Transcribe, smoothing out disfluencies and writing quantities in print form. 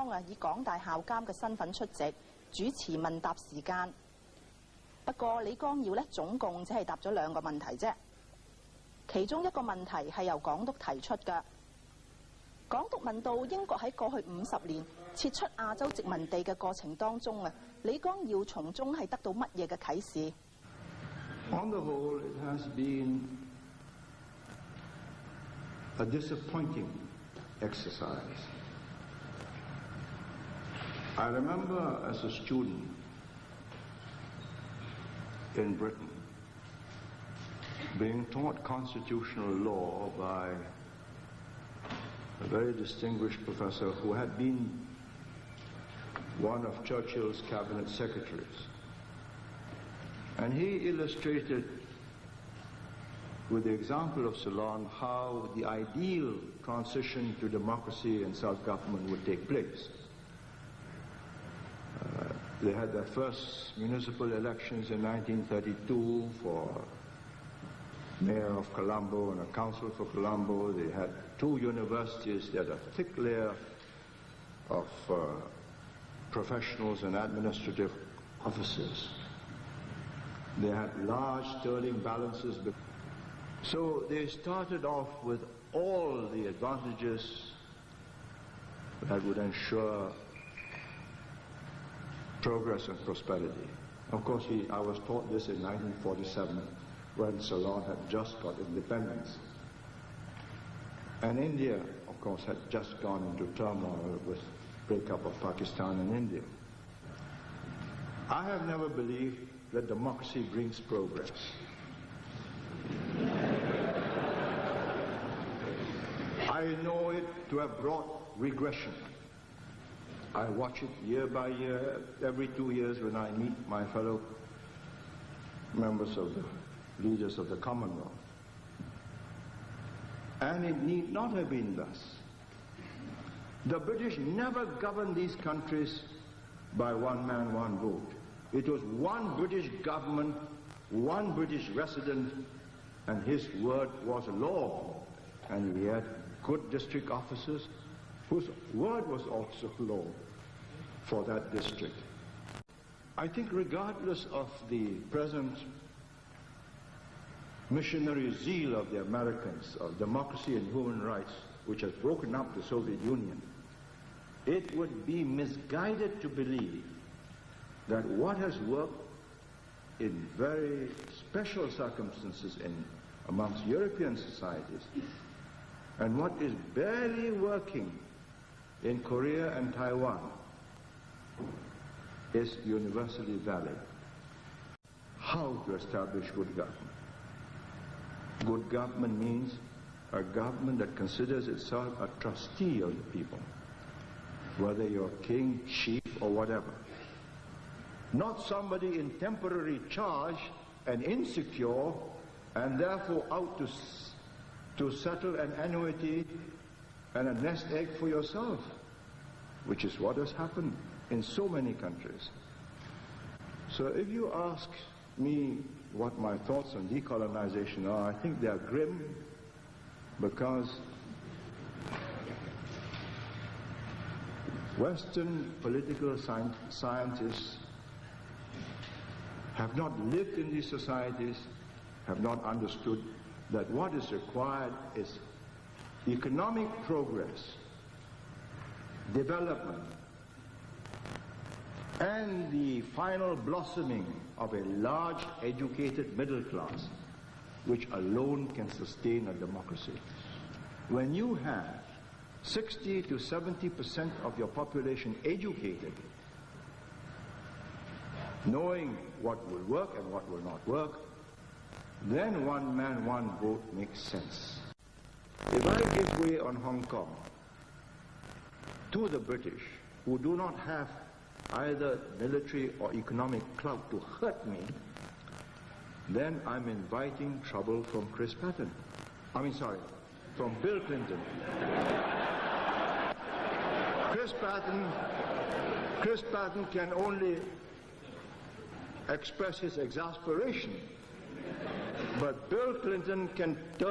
光以港大校監嘅身份出席，主持問答時間。不過李光耀總共只係答咗2個問題啫，其中一個問題係由港督提出嘅。港督問到英國喺過去50年撤出亞洲殖民地嘅過程當中李光耀從中係得到乜嘢嘅啟示？ On the whole, it has been a disappointing exercise. I remember as a student in Britain being taught constitutional law by a very distinguished professor who had been one of Churchill's cabinet secretaries. And he illustrated with the example of Ceylon how the ideal transition to democracy and self-government would take place. They had their first municipal elections in 1932 for mayor of Colombo and a council for Colombo. They had 2 universities. They had a thick layer of professionals and administrative officers. They had large sterling balances. So they started off with all the advantages that would ensure progress and prosperity. Of course, I was taught this in 1947 when Ceylon had just got independence. And India, of course, had just gone into turmoil with breakup of Pakistan and India. I have never believed that democracy brings progress. I know it to have brought regression. I watch it year by year, every 2 years when I meet my fellow members of the leaders of the Commonwealth. And it need not have been thus. The British never governed these countries by one man, one vote. It was one British government, one British resident, and his word was law. And we had good district officers whose word was also law for that district. I think regardless of the present missionary zeal of the Americans of democracy and human rights, which has broken up the Soviet Union, it would be misguided to believe that what has worked in very special circumstances amongst European societies and what is barely working in Korea and Taiwan is universally valid. How to establish good government? Good government means a government that considers itself a trustee of the people, whether you're king, chief, or whatever. Not somebody in temporary charge and insecure and therefore out to settle an annuity and a nest egg for yourself, which is what has happened in so many countries. So if you ask me what my thoughts on decolonization are, I think they are grim, because Western political scientists have not lived in these societies, have not understood that what is required is economic progress, development, and the final blossoming of a large educated middle class, which alone can sustain a democracy. When you have 60 to 70% of your population educated, knowing what will work and what will not work, then one man, one vote makes sense. If I give way on Hong Kong to the British, who do not have either military or economic clout to hurt me, then I'm inviting trouble from from Bill Clinton. Chris Patton can only express his exasperation, but Bill Clinton can turn